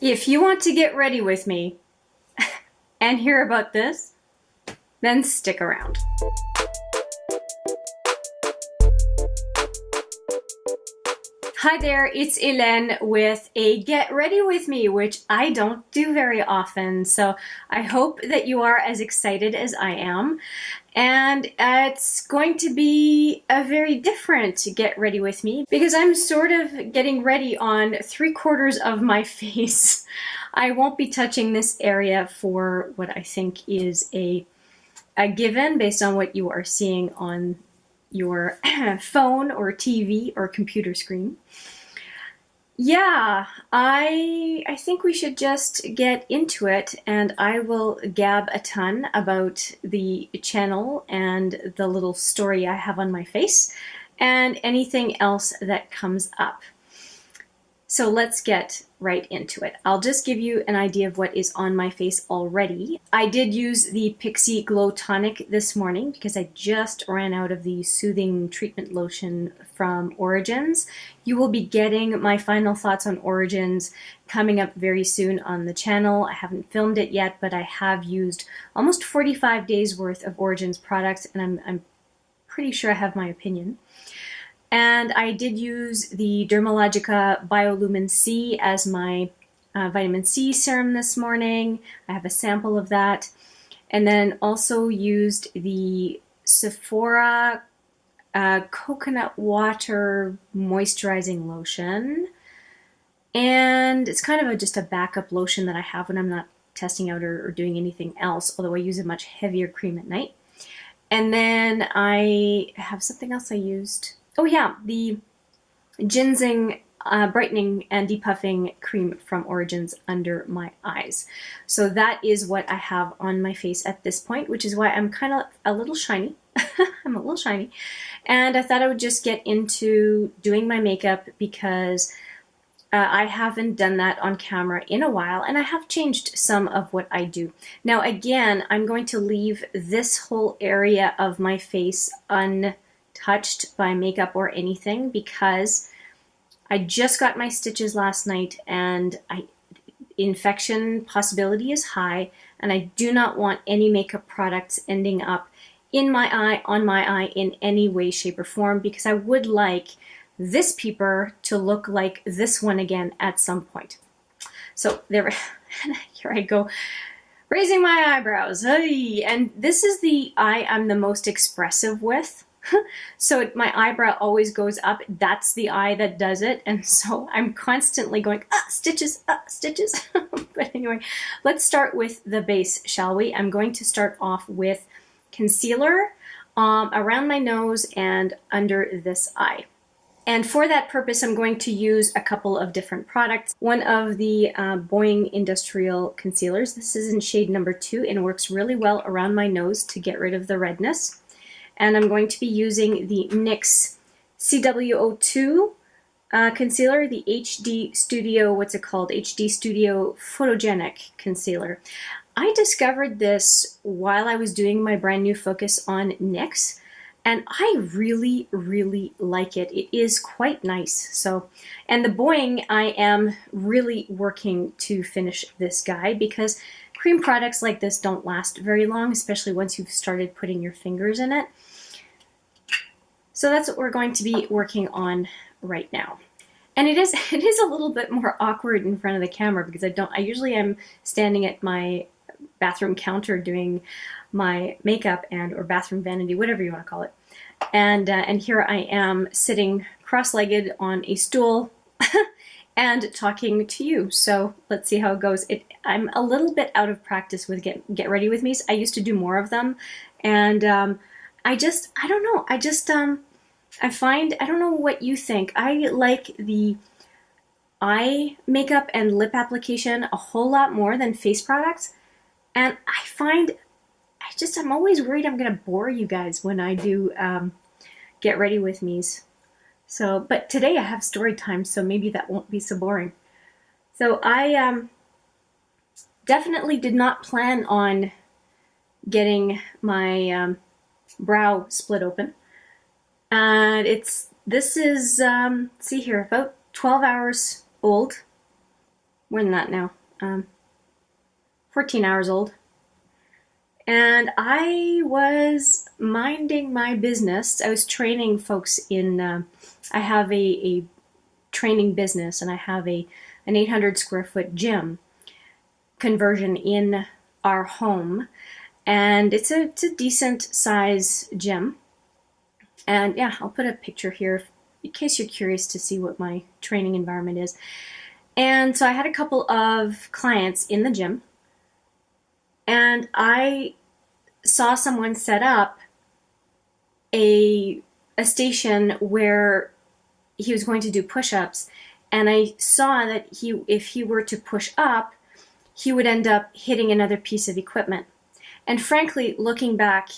If you want to get ready with me and hear about this, then stick around. Hi there, it's Hélène with a Get Ready With Me, which I don't do very often. So I hope that you are as excited as I am. And it's going to be a very different Get Ready With Me because I'm sort of getting ready on 3/4 of my face. I won't be touching this area for what I think is a given based on what you are seeing on your phone or TV or computer screen. Yeah, I think we should just get into it, and I will gab a ton about the channel and the little story I have on my face and anything else that comes up. So let's get right into it. I'll just give you an idea of what is on my face already. I did use the Pixie Glow Tonic this morning because I just ran out of the Soothing Treatment Lotion from Origins. You will be getting my final thoughts on Origins coming up very soon on the channel. I haven't filmed it yet, but I have used almost 45 days worth of Origins products, and I'm pretty sure I have my opinion. And I did use the Dermalogica Biolumin C as my vitamin C serum this morning. I have a sample of that. And then also used the Sephora coconut water moisturizing lotion. And it's kind of just a backup lotion that I have when I'm not testing out or doing anything else, although I use a much heavier cream at night. And then I have something else I used. Oh yeah, the ginseng brightening and depuffing cream from Origins under my eyes. So that is what I have on my face at this point, which is why I'm kind of a little shiny. I'm a little shiny. And I thought I would just get into doing my makeup because I haven't done that on camera in a while, and I have changed some of what I do. Now again, I'm going to leave this whole area of my face untouched by makeup or anything because I just got my stitches last night and infection possibility is high, and I do not want any makeup products ending up in my eye, on my eye in any way, shape, or form, because I would like this peeper to look like this one again at some point. So there, here I go, raising my eyebrows. Hey, and this is the eye I'm the most expressive with. So my eyebrow always goes up. That's the eye that does it. And so I'm constantly going, stitches, stitches. But anyway, let's start with the base, shall we? I'm going to start off with concealer around my nose and under this eye. And for that purpose, I'm going to use a couple of different products. One of the Boing Industrial Concealers. This is in shade number 2 and works really well around my nose to get rid of the redness. And I'm going to be using the NYX CW02 concealer, the HD Studio, what's it called? HD Studio Photogenic Concealer. I discovered this while I was doing my brand new focus on NYX, and I really, really like it. It is quite nice. So, and the Boing, I am really working to finish this guy because cream products like this don't last very long, especially once you've started putting your fingers in it. So that's what we're going to be working on right now. And it is a little bit more awkward in front of the camera because I usually am standing at my bathroom counter doing my makeup or bathroom vanity, whatever you want to call it. And here I am sitting cross-legged on a stool and talking to you. So let's see how it goes. I'm a little bit out of practice with Get Ready With Me. I used to do more of them, and I don't know. I find, I don't know what you think. I like the eye makeup and lip application a whole lot more than face products. And I find, I'm always worried I'm going to bore you guys when I do Get Ready With Me's. So, but today I have story time, so maybe that won't be so boring. So I definitely did not plan on getting my brow split open. And this is, see here, about 12 hours old. more than that now, 14 hours old. And I was minding my business. I was training folks in, I have a training business, and I have an 800 square foot gym conversion in our home. And it's a decent size gym. And yeah, I'll put a picture here in case you're curious to see what my training environment is. And so I had a couple of clients in the gym, and I saw someone set up a station where he was going to do push-ups, and I saw that if he were to push up, he would end up hitting another piece of equipment. And frankly, looking back,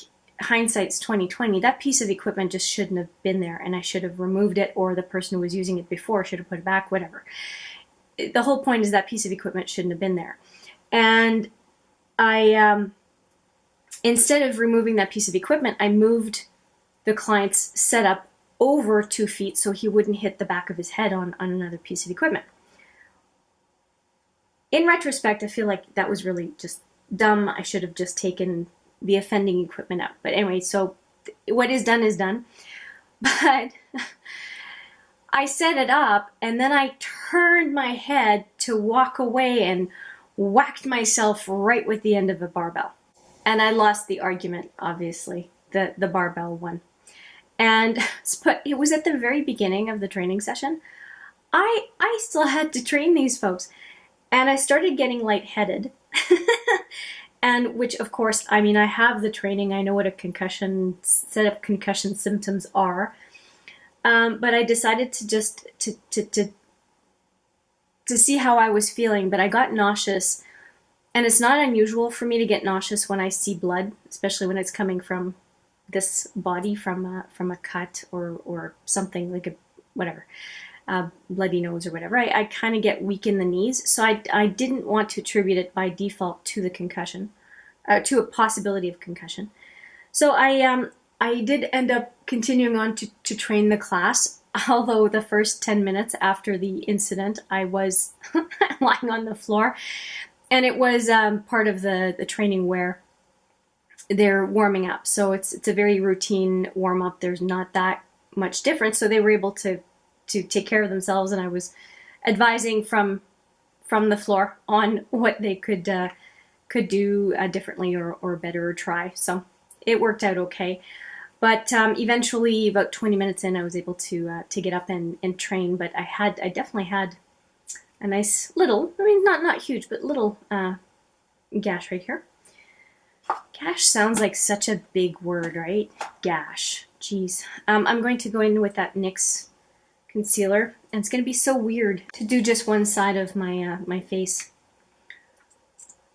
hindsight's 2020, that piece of equipment just shouldn't have been there, and I should have removed it, or the person who was using it before should have put it back, whatever. The whole point is that piece of equipment shouldn't have been there. And I, instead of removing that piece of equipment, I moved the client's setup over 2 feet so he wouldn't hit the back of his head on another piece of equipment. In retrospect, I feel like that was really just dumb. I should have just taken the offending equipment out. But anyway, so what is done is done. But I set it up, and then I turned my head to walk away and whacked myself right with the end of a barbell. And I lost the argument, obviously. The barbell won. And it was at the very beginning of the training session. I still had to train these folks. And I started getting lightheaded. And which, of course, I mean, I have the training. I know what a concussion, set up concussion symptoms are. But I decided to just to see how I was feeling. But I got nauseous. And it's not unusual for me to get nauseous when I see blood, especially when it's coming from this body, from a cut or something like bloody nose or whatever. I kind of get weak in the knees, so I didn't want to attribute it by default to the concussion, to a possibility of concussion. So I did end up continuing on to train the class, although the first 10 minutes after the incident, I was lying on the floor. And it was part of the training where they're warming up. So it's a very routine warm up. There's not that much difference. So they were able to take care of themselves, and I was advising from the floor on what they could do differently or better or try. So it worked out okay. But eventually, about 20 minutes in, I was able to get up and train. But I definitely had a nice little, I mean, not huge, but little gash right here. Gash sounds like such a big word, right? Gash. Jeez. I'm going to go in with that NYX concealer, and it's going to be so weird to do just one side of my my face.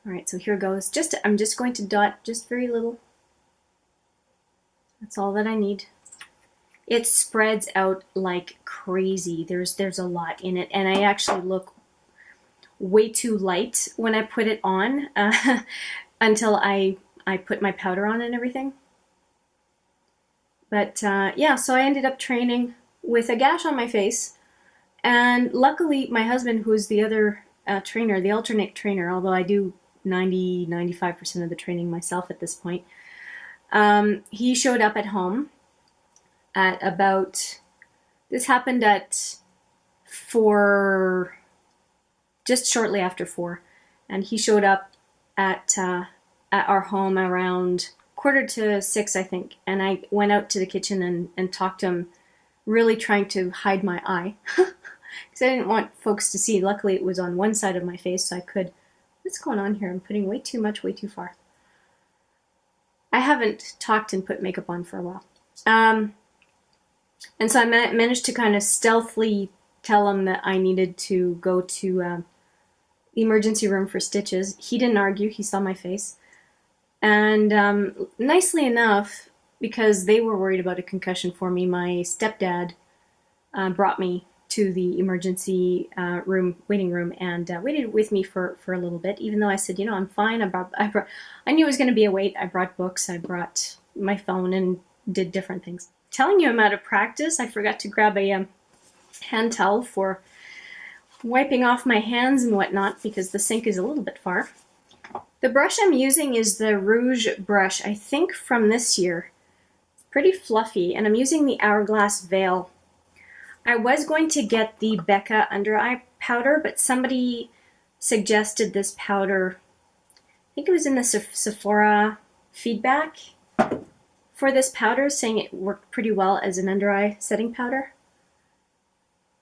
All right, so here goes. I'm just going to dot just very little. That's all that I need. It spreads out like crazy. There's a lot in it, and I actually look way too light when I put it on until I put my powder on and everything. But yeah, so I ended up training with a gash on my face, and luckily my husband, who's the other trainer, the alternate trainer, although I do 95% of the training myself at this point, he showed up at home at about, this happened at 4, just shortly after 4, and he showed up at our home around 5:45, I think, and I went out to the kitchen and talked to him, really trying to hide my eye, because I didn't want folks to see. Luckily it was on one side of my face, so I could, what's going on here? I'm putting way too much, way too far. I haven't talked and put makeup on for a while. And so I managed to kind of stealthily tell him that I needed to go to the emergency room for stitches. He didn't argue. He saw my face. And nicely enough, because they were worried about a concussion for me, my stepdad brought me to the emergency waiting room, and waited with me for a little bit, even though I said, you know, I'm fine. I knew it was going to be a wait. I brought books. I brought my phone and did different things. Telling you I'm out of practice, I forgot to grab a hand towel for wiping off my hands and whatnot because the sink is a little bit far. The brush I'm using is the Rouge brush, I think from this year. It's pretty fluffy, and I'm using the Hourglass Veil. I was going to get the Becca under eye powder, but somebody suggested this powder. I think it was in the Sephora feedback for this powder, saying it worked pretty well as an under eye setting powder.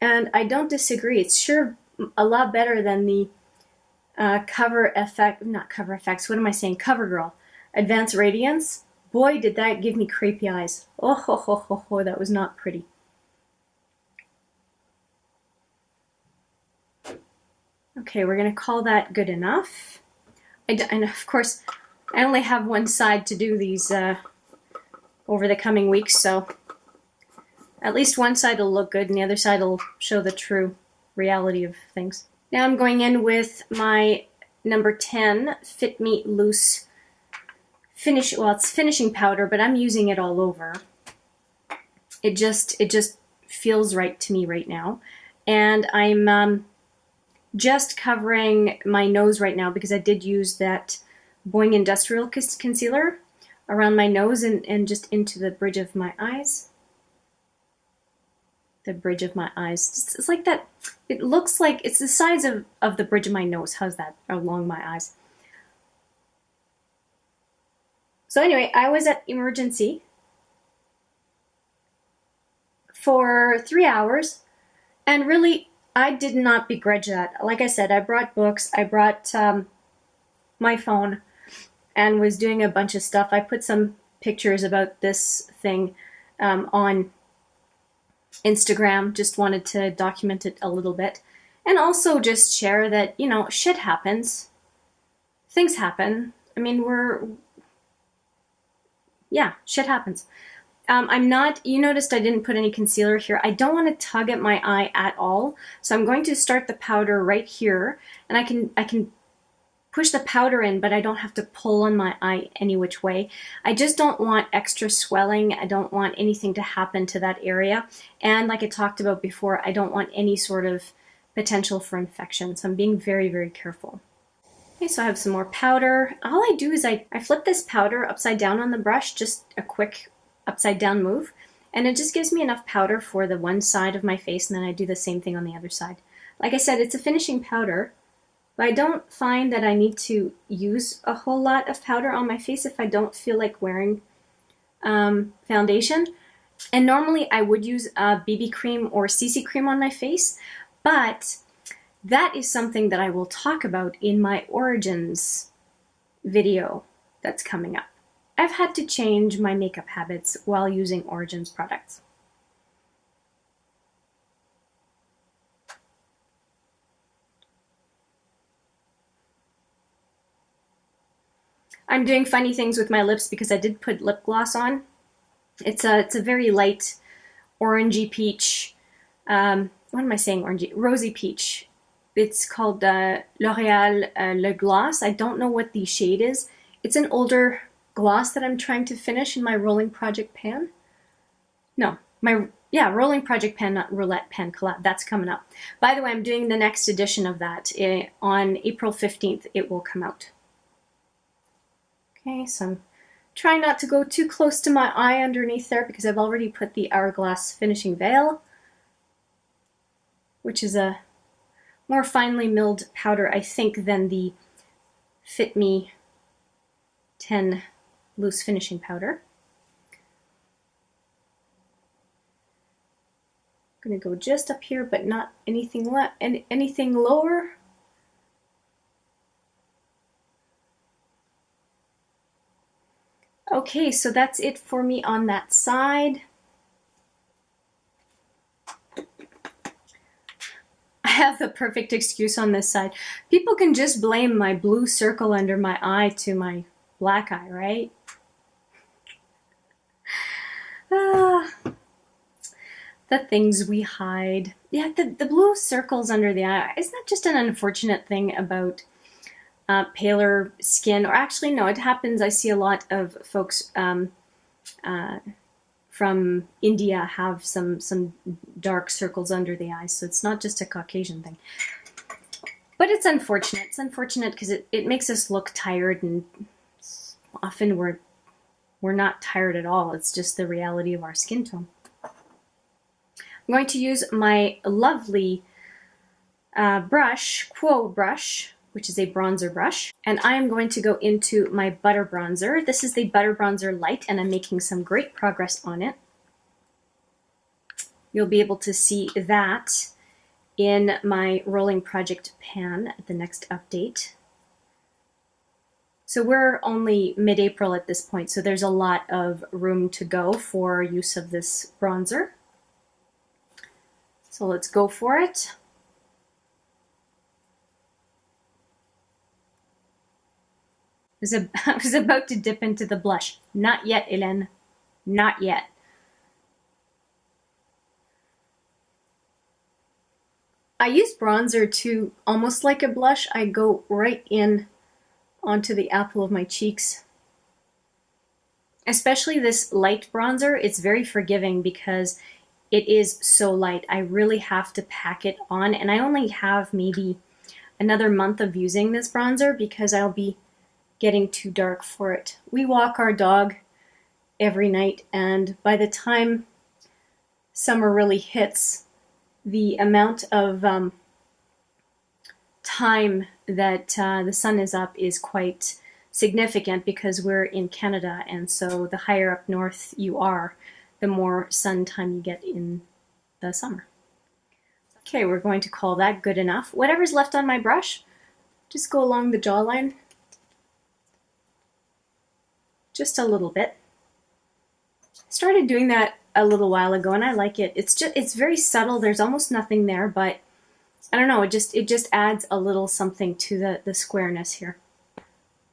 And I don't disagree. It's sure a lot better than the CoverGirl Advanced Radiance. Boy, did that give me creepy eyes. Oh, ho, ho, ho, ho, that was not pretty. Okay, we're going to call that good enough. And of course, I only have one side to do these over the coming weeks, so at least one side will look good and the other side will show the true reality of things. Now I'm going in with my number 10 Fit Me Loose finish. Well, it's finishing powder, but I'm using it all over. It just feels right to me right now, and I'm just covering my nose right now because I did use that Boing Industrial Concealer around my nose and just into the bridge of my eyes. The bridge of my eyes. It's like that. It looks like it's the size of the bridge of my nose. How's that? Along my eyes. So anyway, I was at emergency for 3 hours, and really, I did not begrudge that. Like I said, I brought books, I brought my phone, and was doing a bunch of stuff. I put some pictures about this thing on Instagram, just wanted to document it a little bit. And also just share that, you know, shit happens. Things happen. I mean, yeah, shit happens. I'm not, you noticed I didn't put any concealer here. I don't want to tug at my eye at all. So I'm going to start the powder right here, and I can push the powder in, but I don't have to pull on my eye any which way. I just don't want extra swelling. I don't want anything to happen to that area. And like I talked about before, I don't want any sort of potential for infection. So I'm being very, very careful. Okay, so I have some more powder. All I do is I flip this powder upside down on the brush, just a quick upside down move, and it just gives me enough powder for the one side of my face, and then I do the same thing on the other side. Like I said, it's a finishing powder, but I don't find that I need to use a whole lot of powder on my face if I don't feel like wearing foundation. And normally I would use a BB cream or CC cream on my face, but that is something that I will talk about in my Origins video that's coming up. I've had to change my makeup habits while using Origins products. I'm doing funny things with my lips because I did put lip gloss on. It's a very light orangey peach. What am I saying? Orangey, rosy peach. It's called L'Oreal Le Gloss. I don't know what the shade is. It's an older gloss that I'm trying to finish in my rolling project pan. No, rolling project pan, not roulette pan collab. That's coming up. By the way, I'm doing the next edition of that. On April 15th, it will come out. Okay, so I'm trying not to go too close to my eye underneath there because I've already put the Hourglass finishing veil, which is a more finely milled powder, I think, than the Fit Me 10 loose finishing powder. I'm going to go just up here, but not anything lower. Okay, so that's it for me on that side. I have the perfect excuse on this side. People can just blame my blue circle under my eye to my black eye, right? The things we hide. Yeah, the blue circles under the eye. Isn't that just an unfortunate thing about paler skin? Or actually, no, it happens. I see a lot of folks from from India have some dark circles under the eyes, so it's not just a Caucasian thing. But it's unfortunate. It's unfortunate because it makes us look tired, and often we're not tired at all. It's just the reality of our skin tone. I'm going to use my lovely brush, Quo brush, which is a bronzer brush, and I am going to go into my butter bronzer. This is the Butter Bronzer Light, and I'm making some great progress on it. You'll be able to see that in my rolling project pan at the next update. So we're only mid-April at this point, so there's a lot of room to go for use of this bronzer. So let's go for it. I was about to dip into the blush. Not yet, Hélène. Not yet. I use bronzer to almost like a blush. I go right in onto the apple of my cheeks. Especially this light bronzer, it's very forgiving because it is so light. I really have to pack it on, and I only have maybe another month of using this bronzer because I'll be getting too dark for it. We walk our dog every night, and by the time summer really hits, the amount of time that the sun is up is quite significant because we're in Canada, and so the higher up north you are, the more sun time you get in the summer. Okay, we're going to call that good enough. Whatever's left on my brush, just go along the jawline. Just a little bit. I started doing that a little while ago, and I like it. It's very subtle. There's almost nothing there, but I don't know. It just adds a little something to the squareness here.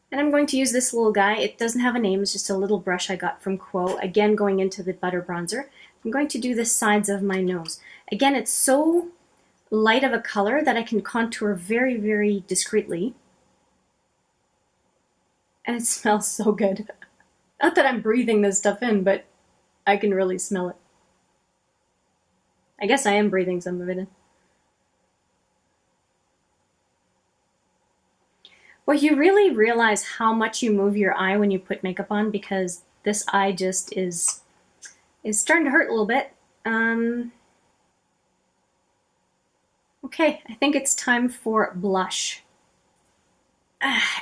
And I'm going to use this little guy. It doesn't have a name. It's just a little brush I got from Quo. Again, going into the butter bronzer. I'm going to do the sides of my nose. Again, it's so light of a color that I can contour very, very discreetly. And it smells so good. Not that I'm breathing this stuff in, but I can really smell it. I guess I am breathing some of it in. Well, you really realize how much you move your eye when you put makeup on, because this eye just is starting to hurt a little bit. Okay, I think it's time for blush.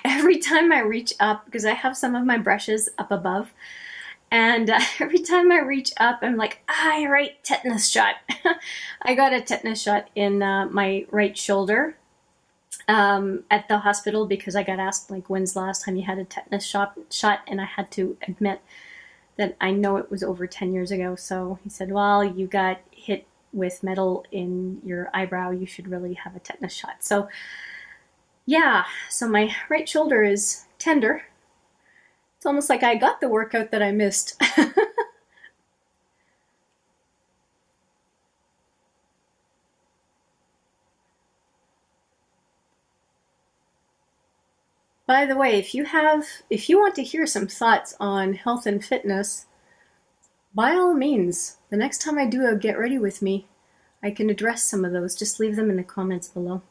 Every time I reach up, because I have some of my brushes up above, and every time I reach up, I'm like, right, tetanus shot. I got a tetanus shot in my right shoulder at the hospital because I got asked, like, when's the last time you had a tetanus shot? And I had to admit that I know it was over 10 years ago. So he said, well, you got hit with metal in your eyebrow. You should really have a tetanus shot. So yeah, so my right shoulder is tender. It's almost like I got the workout that I missed. By the way, if you want to hear some thoughts on health and fitness, by all means, the next time I do a Get Ready With Me, I can address some of those. Just leave them in the comments below.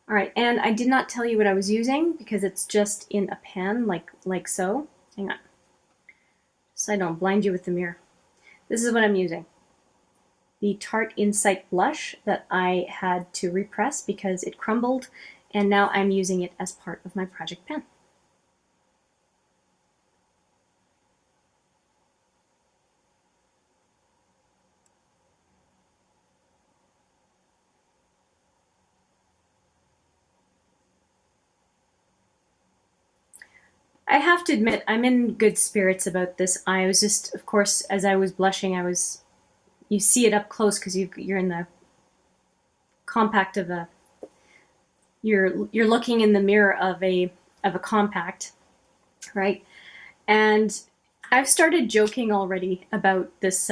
All right, and I did not tell you what I was using because it's just in a pan, like so. Hang on, so I don't blind you with the mirror. This is what I'm using. The Tarte Insight Blush that I had to repress because it crumbled, and now I'm using it as part of my project pan. I have to admit, I'm in good spirits about this. I was just, of course, as I was blushing, you see it up close because you're in the compact of a, you're looking in the mirror of a compact, right? And I've started joking already about this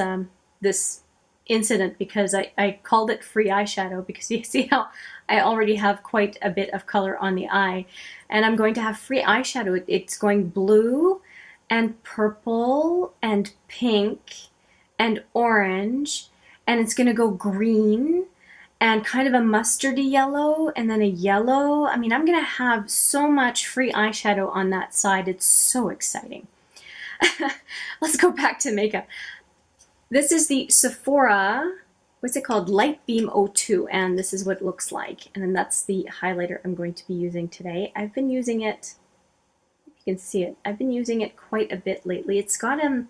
this incident because I called it free eyeshadow because you see how I already have quite a bit of color on the eye, and I'm going to have free eyeshadow. It's going blue and purple and pink and orange, and it's going to go green and kind of a mustardy yellow and then a yellow. I mean, I'm going to have so much free eyeshadow on that side. It's so exciting. Let's go back to makeup. This is the Sephora, what's it called? Light Beam 02, and this is what it looks like. And then that's the highlighter I'm going to be using today. I've been using it, if you can see it, I've been using it quite a bit lately. It's got a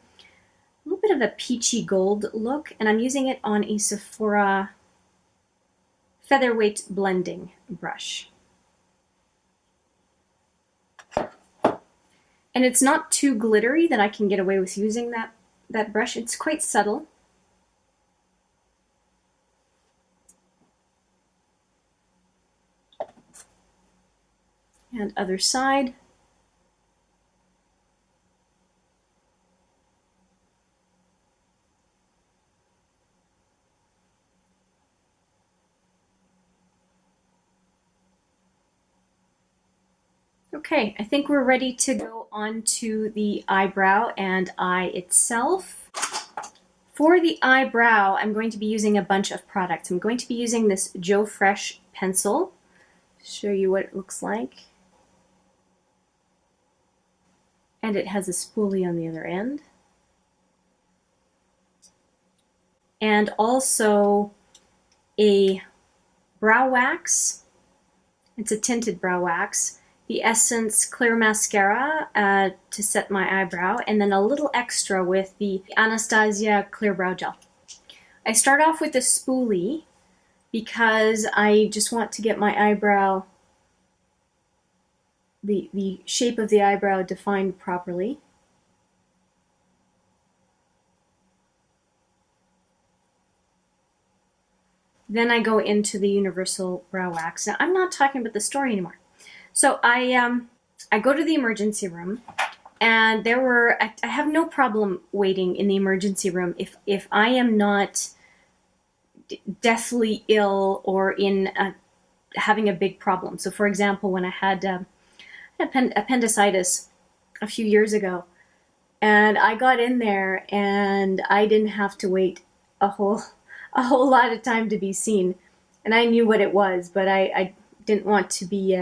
little bit of a peachy gold look, and I'm using it on a Sephora featherweight blending brush. And it's not too glittery that I can get away with using that brush. It's quite subtle. And other side. Okay, I think we're ready to go on to the eyebrow and eye itself. For the eyebrow, I'm going to be using a bunch of products. I'm going to be using this Joe Fresh pencil. Show you what it looks like. And it has a spoolie on the other end. And also a brow wax. It's a tinted brow wax. The Essence Clear Mascara to set my eyebrow, and then a little extra with the Anastasia Clear Brow Gel. I start off with the spoolie because I just want to get my eyebrow, the shape of the eyebrow defined properly. Then I go into the Universal Brow Wax. Now, I'm not talking about the story anymore. So I go to the emergency room, and I have no problem waiting in the emergency room if I am not deathly ill or in having a big problem. So for example, when I had appendicitis a few years ago, and I got in there and I didn't have to wait a whole lot of time to be seen, and I knew what it was, but I didn't want to be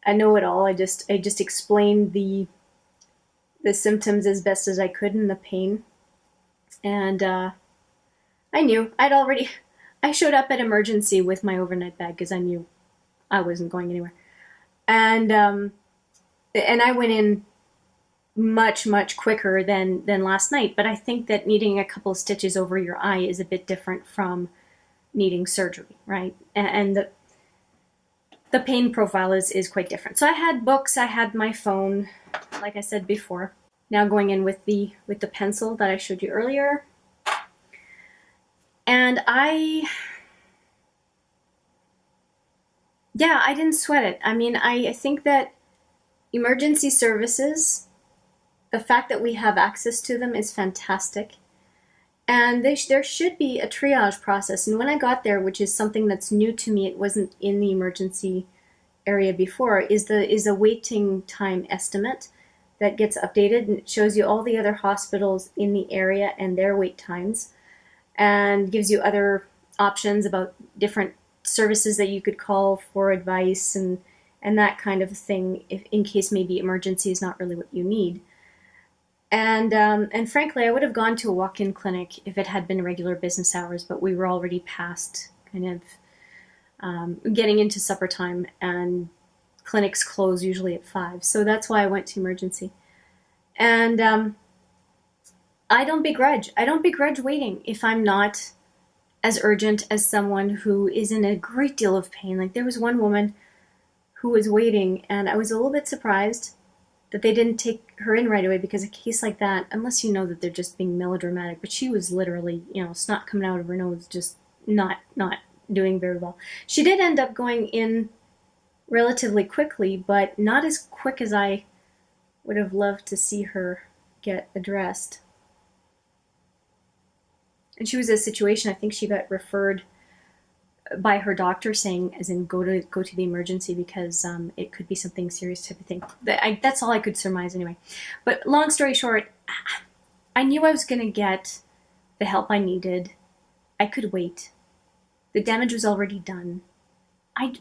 I know it all. I just explained the symptoms as best as I could and the pain. And I knew I showed up at emergency with my overnight bag because I knew I wasn't going anywhere. And I went in much quicker than last night. But I think that needing a couple of stitches over your eye is a bit different from needing surgery, right? And the pain profile is quite different. So I had books, I had my phone, like I said before. Now going in with the pencil that I showed you earlier. And I didn't sweat it. I mean, I think that emergency services, the fact that we have access to them is fantastic. And there should be a triage process. And when I got there, which is something that's new to me, it wasn't in the emergency area before, is a waiting time estimate that gets updated, and it shows you all the other hospitals in the area and their wait times, and gives you other options about different services that you could call for advice and that kind of thing, if in case maybe emergency is not really what you need. And frankly, I would have gone to a walk-in clinic if it had been regular business hours, but we were already past kind of getting into supper time, and clinics close usually at 5. So that's why I went to emergency. And I don't begrudge waiting if I'm not as urgent as someone who is in a great deal of pain. Like there was one woman who was waiting, and I was a little bit surprised that they didn't take her in right away, because a case like that, unless you know that they're just being melodramatic, but she was literally, snot coming out of her nose, just not doing very well. She did end up going in relatively quickly, but not as quick as I would have loved to see her get addressed. And she was in a situation, I think she got referred by her doctor saying, as in go to the emergency because it could be something serious type of thing. That's all I could surmise anyway. But long story short, I knew I was going to get the help I needed. I could wait. The damage was already done.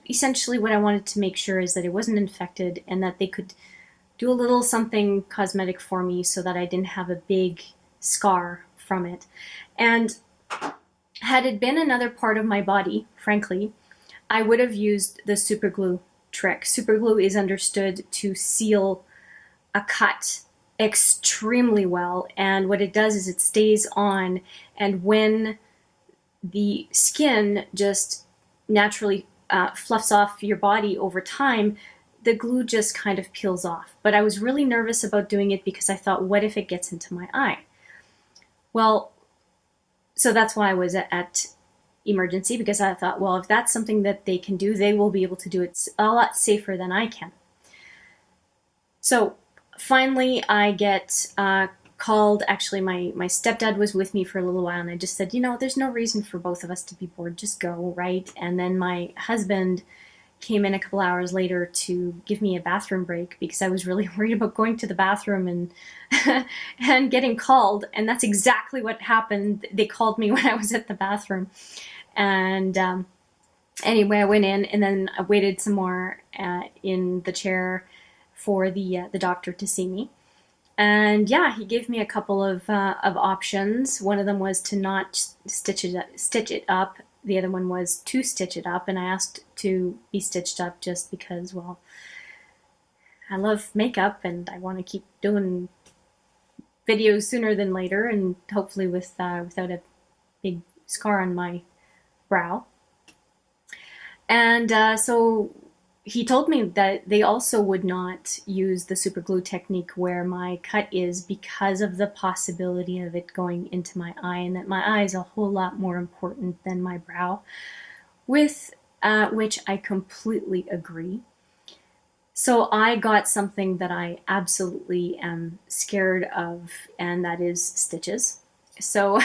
Essentially what I wanted to make sure is that it wasn't infected and that they could do a little something cosmetic for me so that I didn't have a big scar from it. And had it been another part of my body, frankly, I would have used the super glue trick. Super glue is understood to seal a cut extremely well, and what it does is it stays on, and when the skin just naturally fluffs off your body over time, the glue just kind of peels off. But I was really nervous about doing it because I thought, what if it gets into my eye? Well, so that's why I was at emergency, because I thought, well, if that's something that they can do, they will be able to do it a lot safer than I can. So finally I get called. Actually, my stepdad was with me for a little while, and I just said, you know, there's no reason for both of us to be bored, just go, right? And then my husband came in a couple hours later to give me a bathroom break because I was really worried about going to the bathroom and and getting called, and that's exactly what happened. They called me when I was at the bathroom. And anyway, I went in, and then I waited some more in the chair for the doctor to see me. And yeah, he gave me a couple of options. One of them was to not stitch it up. The other one was to stitch it up, and I asked to be stitched up just because, well, I love makeup and I want to keep doing videos sooner than later, and hopefully without a big scar on my brow. And so he told me that they also would not use the super glue technique where my cut is because of the possibility of it going into my eye, and that my eye is a whole lot more important than my brow, with which I completely agree. So I got something that I absolutely am scared of, and that is stitches. So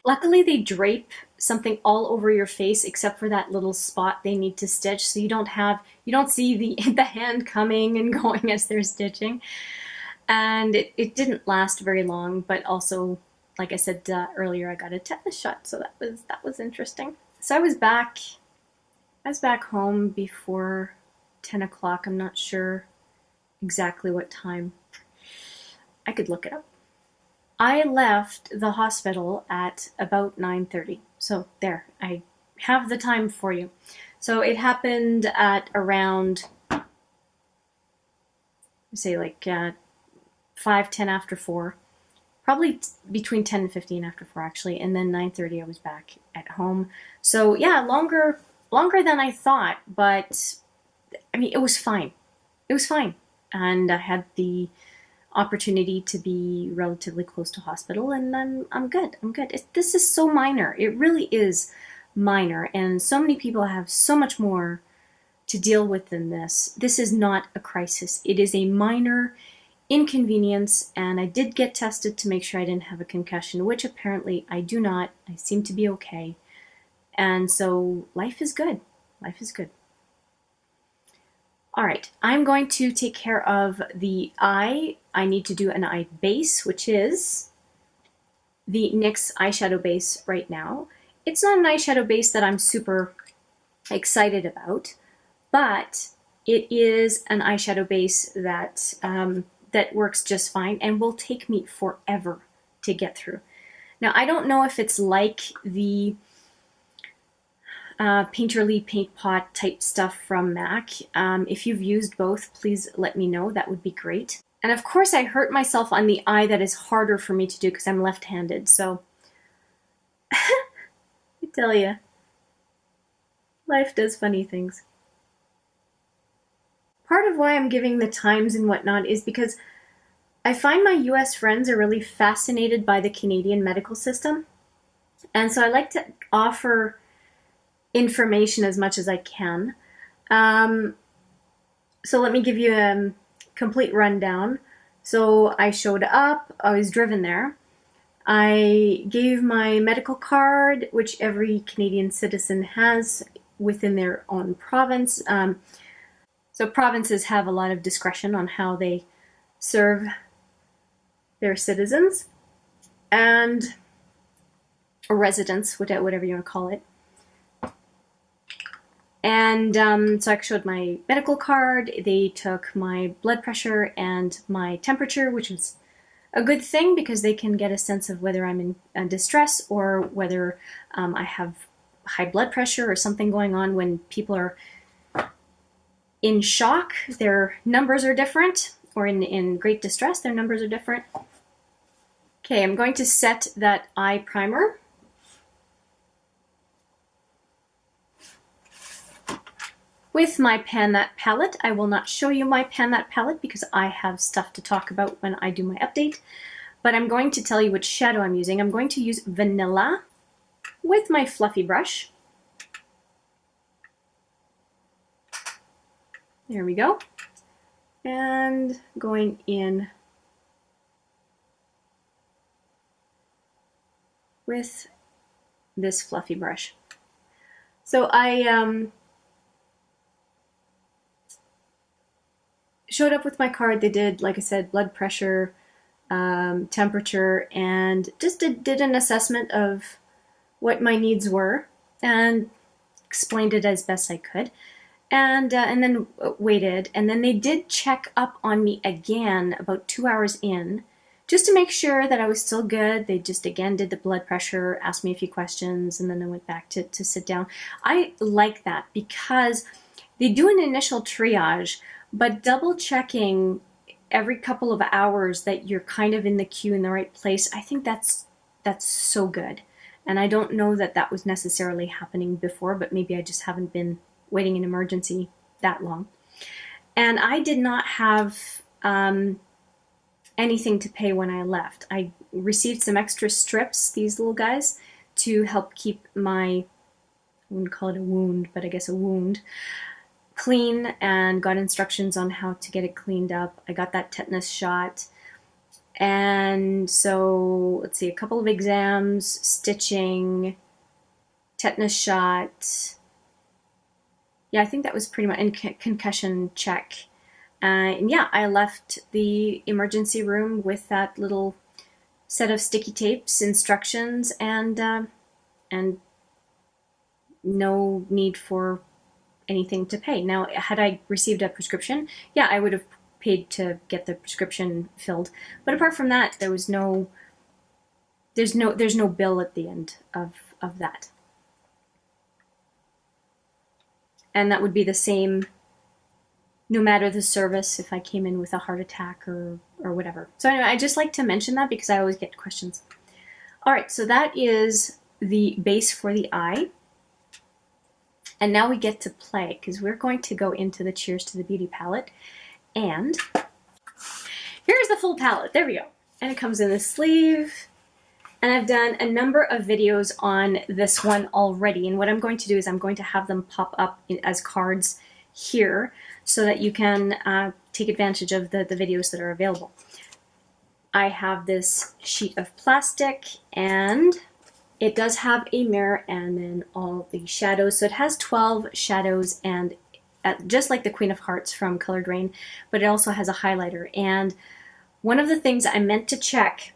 luckily they drape something all over your face except for that little spot they need to stitch, so you don't see the hand coming and going as they're stitching. And it didn't last very long, but also, like I said earlier, I got a tetanus shot, so that was interesting. So I was back home before 10 o'clock. I'm not sure exactly what time. I could look it up. I left the hospital at about 9:30. So there, I have the time for you. So it happened at around, say like 5:10 after 4. Probably between 10 and 15 after 4 actually. And then 9:30 I was back at home. So yeah, longer than I thought, but I mean, it was fine. It was fine. And I had the opportunity to be relatively close to hospital, and I'm good. I'm good. This is so minor. It really is minor, and so many people have so much more to deal with than this. This is not a crisis. It is a minor inconvenience, and I did get tested to make sure I didn't have a concussion, which apparently I do not. I seem to be okay. And so life is good. Life is good. All right, I'm going to take care of the eye. I need to do an eye base, which is the NYX eyeshadow base right now. It's not an eyeshadow base that I'm super excited about, but it is an eyeshadow base that that works just fine and will take me forever to get through. Now, I don't know if it's like the Painterly Paint Pot type stuff from MAC. If you've used both, please let me know. That would be great. And of course, I hurt myself on the eye that is harder for me to do because I'm left-handed. So, I tell you, life does funny things. Part of why I'm giving the times and whatnot is because I find my US friends are really fascinated by the Canadian medical system. And so I like to offer information as much as I can. So let me give you a complete rundown. So I showed up, I was driven there. I gave my medical card, which every Canadian citizen has within their own province. So provinces have a lot of discretion on how they serve their citizens. and a residence, whatever you want to call it. And so I showed my medical card. They took my blood pressure and my temperature, which was a good thing because they can get a sense of whether I'm in distress or whether I have high blood pressure or something going on. When people are in shock, their numbers are different, or in great distress, their numbers are different. Okay, I'm going to set that eye primer. With my Pan That palette. I will not show you my Pan That palette because I have stuff to talk about when I do my update, but I'm going to tell you which shadow I'm using. I'm going to use Vanilla with my fluffy brush. There we go. And going in with this fluffy brush. So I showed up with my card. They did, like I said, blood pressure, temperature, and just did an assessment of what my needs were and explained it as best I could. And then waited. And then they did check up on me again about 2 hours in, just to make sure that I was still good. They just again did the blood pressure, asked me a few questions, and then I went back to sit down. I like that because they do an initial triage, but double checking every couple of hours that you're kind of in the queue in the right place, I think that's so good. And I don't know that that was necessarily happening before, but maybe I just haven't been waiting in emergency that long. And I did not have anything to pay when I left. I received some extra strips, these little guys, to help keep my, I wouldn't call it a wound, but I guess a wound, clean, and got instructions on how to get it cleaned up. I got that tetanus shot. And so, let's see, a couple of exams, stitching, tetanus shot. Yeah, I think that was pretty much, and concussion check. And yeah, I left the emergency room with that little set of sticky tapes, instructions, and no need for anything to pay. Now, had I received a prescription, yeah, I would have paid to get the prescription filled. But apart from that, there's no bill at the end of that. And that would be the same no matter the service, if I came in with a heart attack or whatever. So anyway, I just like to mention that because I always get questions. All right, so that is the base for the eye. And now we get to play, because we're going to go into the Cheers to the Beauty palette. And here's the full palette. There we go. And it comes in the sleeve. And I've done a number of videos on this one already. And what I'm going to do is I'm going to have them pop up as cards here so that you can take advantage of the videos that are available. I have this sheet of plastic, and it does have a mirror and then all the shadows. So it has 12 shadows, and just like the Queen of Hearts from Colored Raine, but it also has a highlighter. And one of the things I meant to check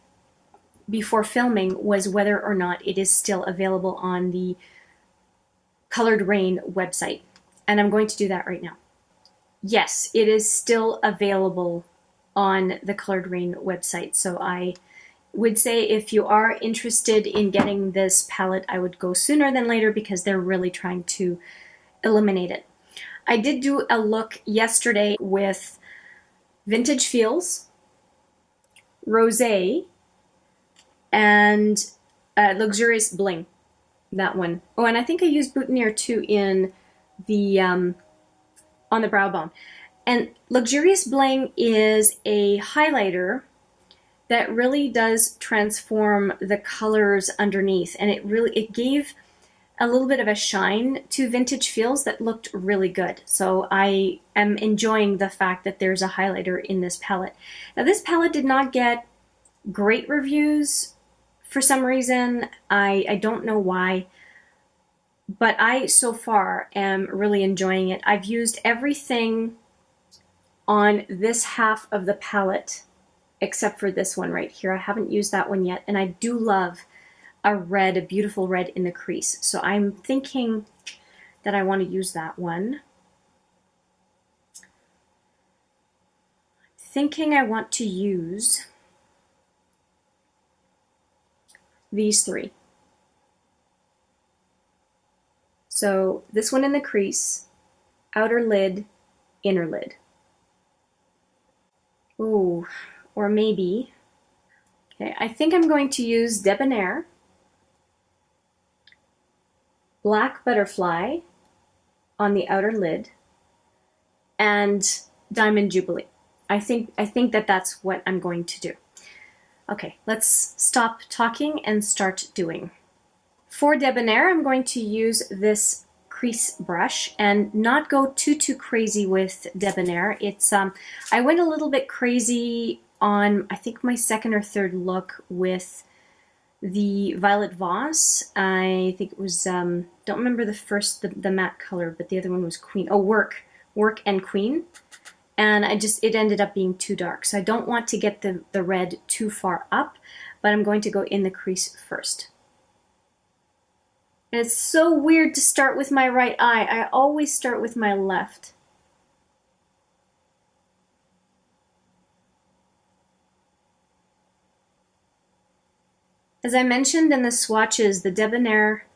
before filming was whether or not it is still available on the Colored Raine website. And I'm going to do that right now. Yes, it is still available on the Colored Raine website. So I would say if you are interested in getting this palette, I would go sooner than later because they're really trying to eliminate it. I did do a look yesterday with Vintage Feels, Rosé, and Luxurious Bling, that one. Oh, and I think I used Boutineer too in the on the brow bone. And Luxurious Bling is a highlighter that really does transform the colors underneath, and it gave a little bit of a shine to Vintage Feels that looked really good. So I am enjoying the fact that there's a highlighter in this palette. Now this palette did not get great reviews for some reason. I don't know why, but I so far am really enjoying it. I've used everything on this half of the palette except for this one right here. I haven't used that one yet, and I do love a red, a beautiful red in the crease. So I'm thinking that I want to use that one. Thinking I want to use these three. So this one in the crease, outer lid, inner lid. Ooh, or maybe, okay, I think I'm going to use Debonair, Black Butterfly on the outer lid, and Diamond Jubilee. I think that that's what I'm going to do. Okay, let's stop talking and start doing. For Debonair, I'm going to use this crease brush and not go too crazy with Debonair. It's I went a little bit crazy on, I think, my second or third look with the Violet Voss. I think it was don't remember the first, the matte color, but the other one was Queen. Oh, Work and Queen. And it ended up being too dark. So I don't want to get the red too far up, but I'm going to go in the crease first. And it's so weird to start with my right eye. I always start with my left. As I mentioned in the swatches, the Debonair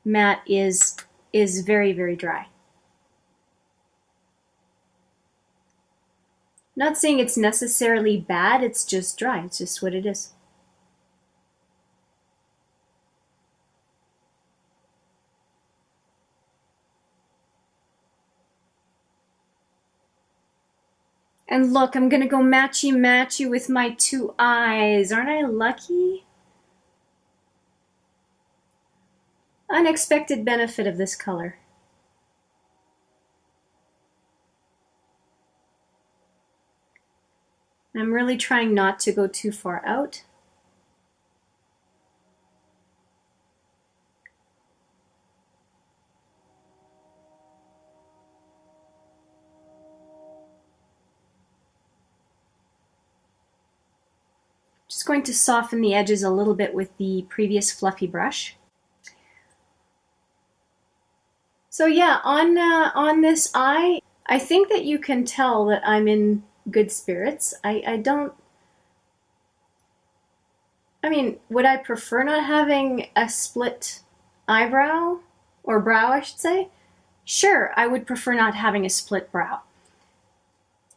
matte is very dry. Not saying it's necessarily bad, it's just dry. It's just what it is. And look, I'm gonna go matchy-matchy with my two eyes. Aren't I lucky? Unexpected benefit of this color. I'm really trying not to go too far out. Just going to soften the edges a little bit with the previous fluffy brush. So yeah, on this eye, I think that you can tell that I'm in good spirits. I mean, would I prefer not having a split eyebrow, or brow I should say? Sure, I would prefer not having a split brow.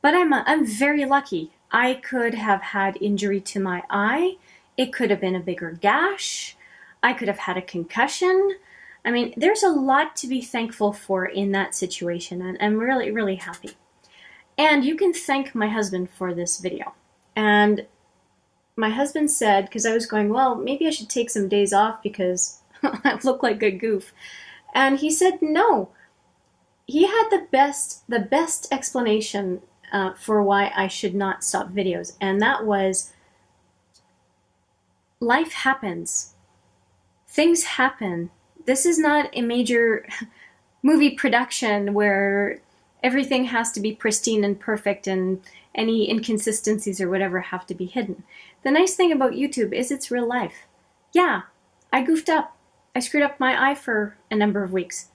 But I'm very lucky. I could have had injury to my eye. It could have been a bigger gash. I could have had a concussion. I mean, there's a lot to be thankful for in that situation, and I'm really happy. And you can thank my husband for this video. And my husband said, because I was going, well, maybe I should take some days off because I look like a goof. And he said no. He had the best explanation for why I should not stop videos, and that was, life happens. Things happen. This is not a major movie production where everything has to be pristine and perfect and any inconsistencies or whatever have to be hidden. The nice thing about YouTube is it's real life. Yeah, I goofed up. I screwed up my eye for a number of weeks.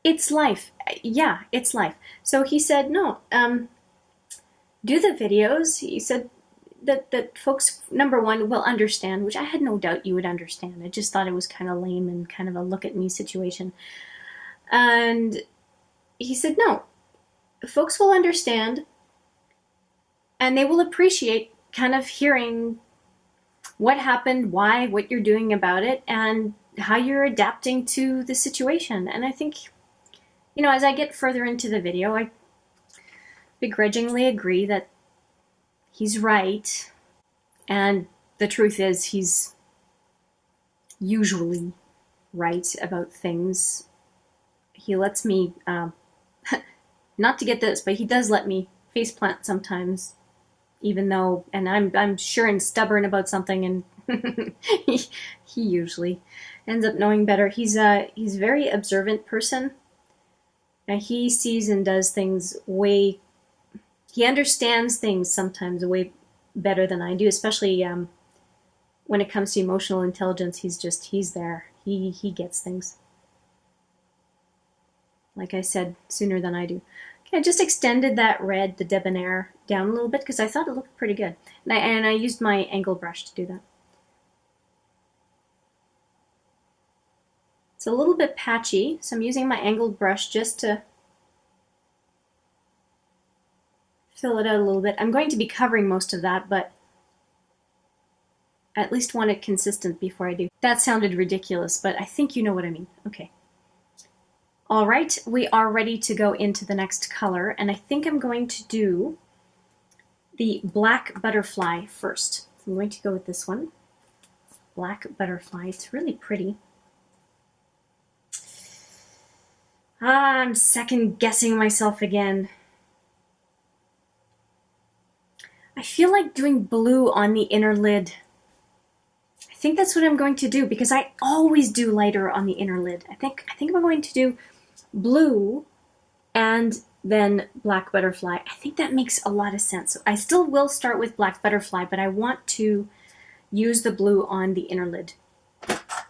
It's life. Yeah, it's life. So he said, no, do the videos. He said that folks, number one, will understand, which I had no doubt you would understand. I just thought it was kind of lame and kind of a look at me situation. And he said, no, folks will understand and they will appreciate kind of hearing what happened, why, what you're doing about it, and how you're adapting to the situation. And I think, you know, as I get further into the video, I begrudgingly agree that he's right. And the truth is, he's usually right about things. He lets me, not to get this, but he does let me faceplant sometimes, even though, and I'm sure and stubborn about something, and he usually ends up knowing better. He's a very observant person, and he sees and does things way, he understands things sometimes way better than I do, especially when it comes to emotional intelligence. He's there. He gets things. Like I said, sooner than I do. Okay, I just extended that red, the Debonair, down a little bit because I thought it looked pretty good. And I used my angle brush to do that. It's a little bit patchy, so I'm using my angled brush just to fill it out a little bit. I'm going to be covering most of that, but I at least want it consistent before I do. That sounded ridiculous, but I think you know what I mean. Okay. All right, we are ready to go into the next color, and I think I'm going to do the Black Butterfly first. So I'm going to go with this one. Black Butterfly. It's really pretty. I'm second guessing myself again. I feel like doing blue on the inner lid. I think that's what I'm going to do because I always do lighter on the inner lid. I think I'm going to do blue and then Black Butterfly. I think that makes a lot of sense. So I still will start with Black Butterfly, but I want to use the blue on the inner lid.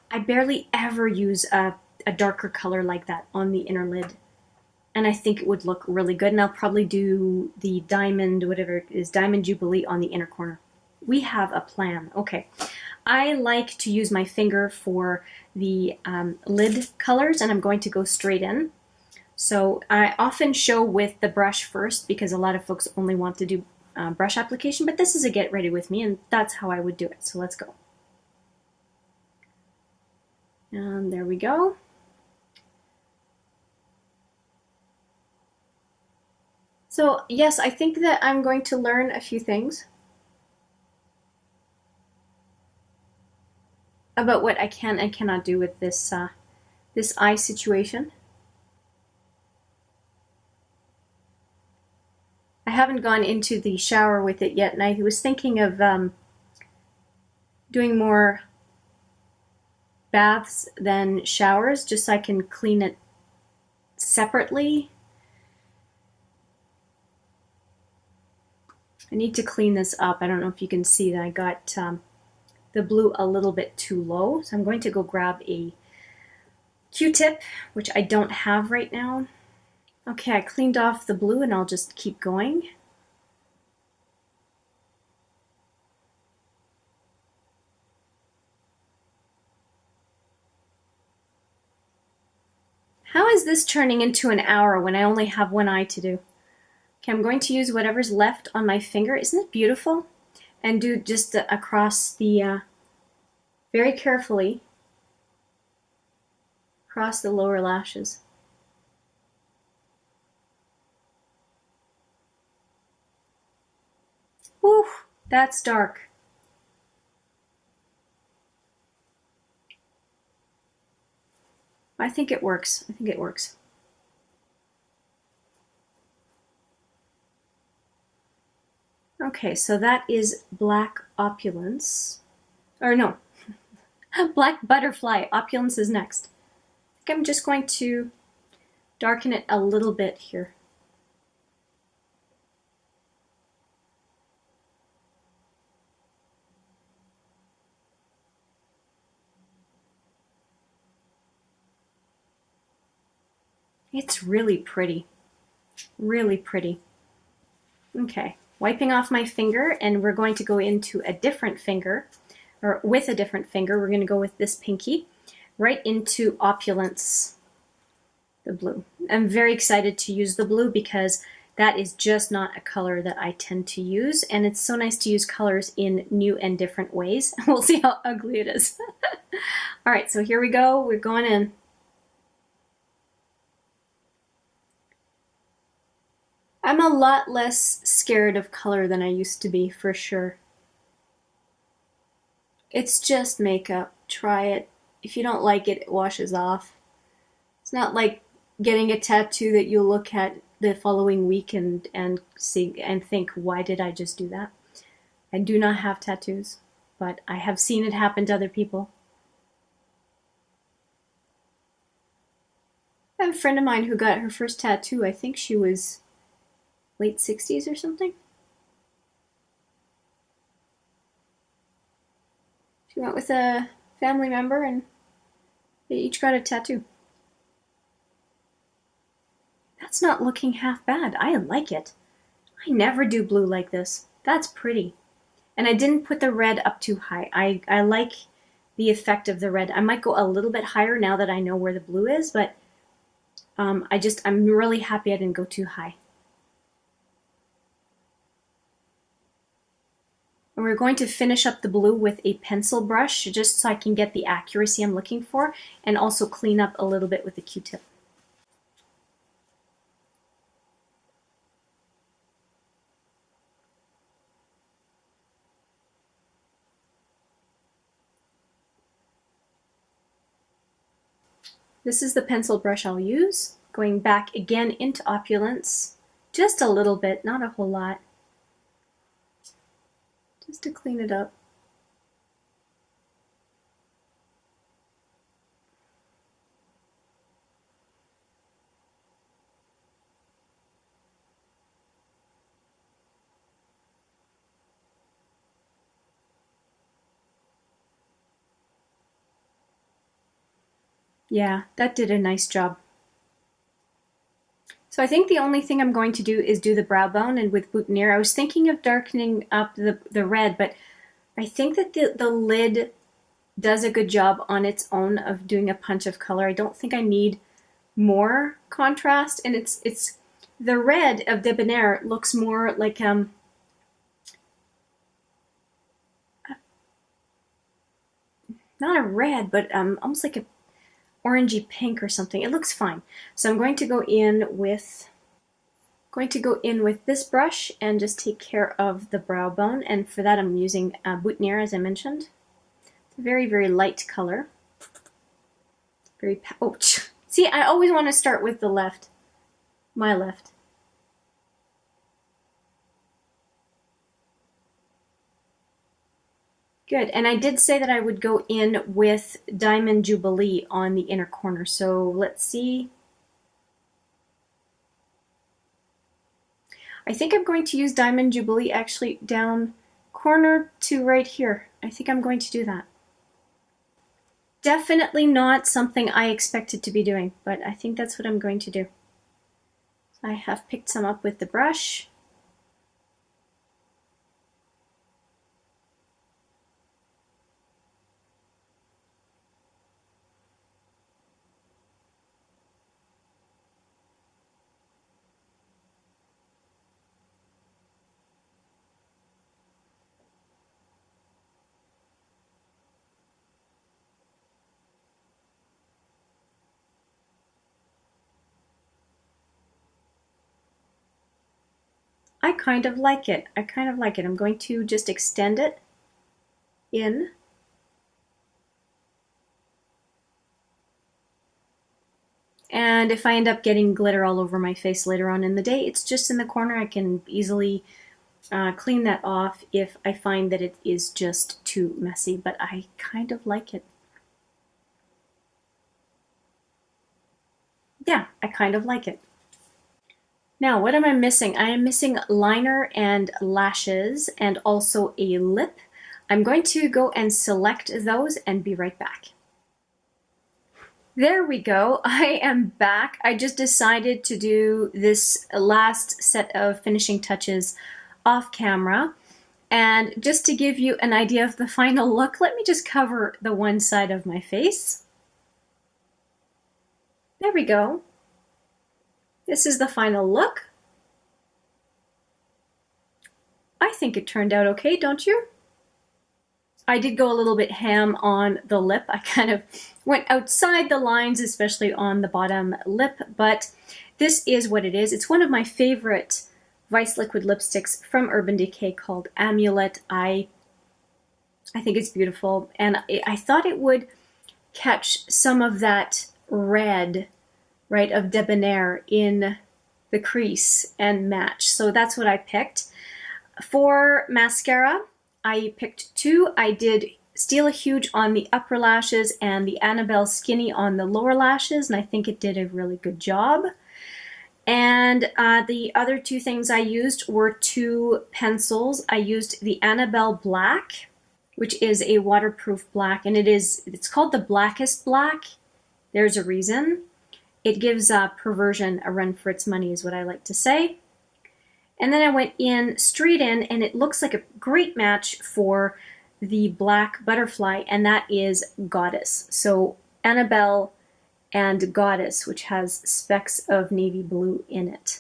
I barely ever use a darker color like that on the inner lid. And I think it would look really good. And I'll probably do the diamond, whatever it is, Diamond Jubilee on the inner corner. We have a plan. Okay. I like to use my finger for the lid colors, and I'm going to go straight in. So I often show with the brush first because a lot of folks only want to do brush application, but this is a get ready with me, and that's how I would do it. So let's go. And there we go. So yes, I think that I'm going to learn a few things about what I can and cannot do with this this eye situation. I haven't gone into the shower with it yet, and I was thinking of doing more baths than showers, just so I can clean it separately. I need to clean this up. I don't know if you can see that I got the blue a little bit too low, so I'm going to go grab a Q-tip, which I don't have right now. Okay, I cleaned off the blue and I'll just keep going. How is this turning into an hour when I only have one eye to do? Okay, I'm going to use whatever's left on my finger. Isn't it beautiful? And do just across the, very carefully, across the lower lashes. Whew, that's dark. I think it works. I think it works. Okay, so that is Black Opulence. Or no, Black Butterfly. Opulence is next. I think I'm just going to darken it a little bit here. It's really pretty. Really pretty. Okay, wiping off my finger, and we're going to go into a different finger, or with a different finger. We're going to go with this pinky right into Opulence, the blue. I'm very excited to use the blue because that is just not a color that I tend to use, and it's so nice to use colors in new and different ways. We'll see how ugly it is. All right, so here we go. We're going in. I'm a lot less scared of color than I used to be, for sure. It's just makeup. Try it. If you don't like it, it washes off. It's not like getting a tattoo that you'll look at the following week and see and think, why did I just do that? I do not have tattoos, but I have seen it happen to other people. I have a friend of mine who got her first tattoo. I think she was late 60s or something. She went with a family member and they each got a tattoo. That's not looking half bad. I like it. I never do blue like this. That's pretty. And I didn't put the red up too high. I like the effect of the red. I might go a little bit higher now that I know where the blue is, but I'm really happy I didn't go too high. And we're going to finish up the blue with a pencil brush just so I can get the accuracy I'm looking for and also clean up a little bit with the Q-tip. This is the pencil brush I'll use. Going back again into Opulence, just a little bit, not a whole lot, just to clean it up. Yeah, that did a nice job. So I think the only thing I'm going to do is do the brow bone, and with Boutineer, I was thinking of darkening up the red, but I think that the lid does a good job on its own of doing a punch of color. I don't think I need more contrast, and it's the red of Debonair looks more like not a red, but almost like a orangey pink or something. It looks fine. So I'm going to go in with this brush and just take care of the brow bone. And for that, I'm using Boutineer, as I mentioned. It's a very, very light color. Very see, I always want to start with the left, my left. Good, and I did say that I would go in with Diamond Jubilee on the inner corner, so let's see. I think I'm going to use Diamond Jubilee actually down corner to right here. I think I'm going to do that. Definitely not something I expected to be doing, but I think that's what I'm going to do. I have picked some up with the brush. I kind of like it. I kind of like it. I'm going to just extend it in. And if I end up getting glitter all over my face later on in the day, it's just in the corner. I can easily clean that off if I find that it is just too messy, but I kind of like it. Yeah, I kind of like it. Now, what am I missing? I am missing liner and lashes and also a lip. I'm going to go and select those and be right back. There we go. I am back. I just decided to do this last set of finishing touches off camera. And just to give you an idea of the final look, let me just cover the one side of my face. There we go. This is the final look. I think it turned out okay, don't you? I did go a little bit ham on the lip. I kind of went outside the lines, especially on the bottom lip, but this is what it is. It's one of my favorite Vice Liquid lipsticks from Urban Decay called Amulet. I think it's beautiful, and I thought it would catch some of that red, right, of Debonair in the crease and match. So that's what I picked. For mascara, I picked two. I did Stila Huge on the upper lashes and the Annabelle Skinny on the lower lashes, and I think it did a really good job. And the other two things I used were two pencils. I used the Annabelle Black, which is a waterproof black, and it's called the Blackest black. There's a reason. It gives Perversion a run for its money, is what I like to say. And then I went in straight in, and it looks like a great match for the black butterfly, and that is Goddess. So Annabelle and Goddess, which has specks of navy blue in it.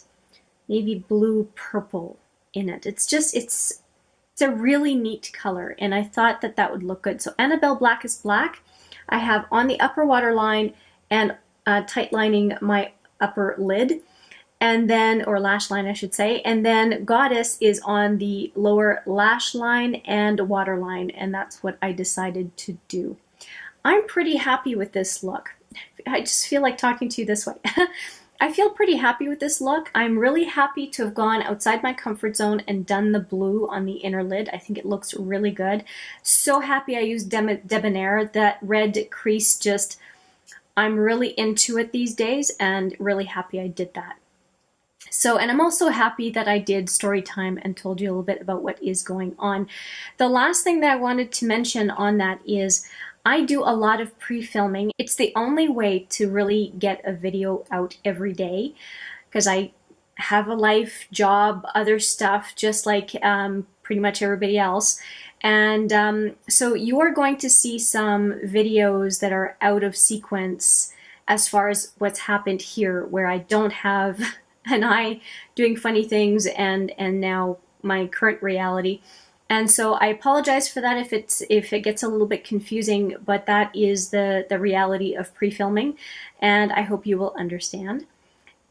Navy blue purple in it. It's a really neat color, and I thought that that would look good. So Annabelle Blackest Black, I have on the upper waterline and tight lining my upper lid, and then, or lash line I should say, and then Goddess is on the lower lash line and waterline, and that's what I decided to do. I'm pretty happy with this look. I just feel like talking to you this way. I feel pretty happy with this look. I'm really happy to have gone outside my comfort zone and done the blue on the inner lid. I think it looks really good. So happy I used Debonair. That red crease just, I'm really into it these days, and really happy I did that. So, and I'm also happy that I did story time and told you a little bit about what is going on. The last thing that I wanted to mention on that is I do a lot of pre-filming. It's the only way to really get a video out every day, because I have a life, job, other stuff, just like pretty much everybody else. And so you are going to see some videos that are out of sequence as far as what's happened here, where I don't have an eye doing funny things and now my current reality. And so I apologize for that if it gets a little bit confusing, but that is the reality of pre-filming, and I hope you will understand.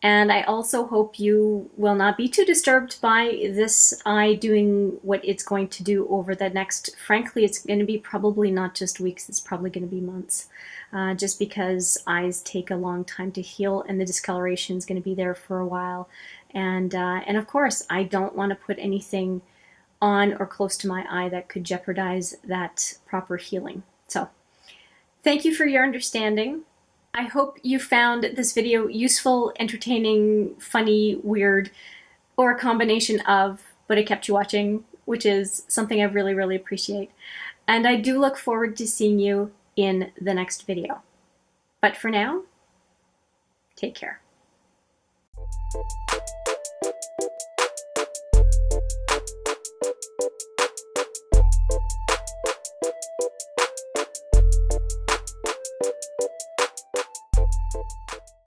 And I also hope you will not be too disturbed by this eye doing what it's going to do over the next, frankly, it's going to be probably not just weeks, it's probably going to be months. Just because eyes take a long time to heal, and the discoloration is going to be there for a while. And of course, I don't want to put anything on or close to my eye that could jeopardize that proper healing. So thank you for your understanding. I hope you found this video useful, entertaining, funny, weird, or a combination of, but it kept you watching, which is something I really, really appreciate. And I do look forward to seeing you in the next video. But for now, take care.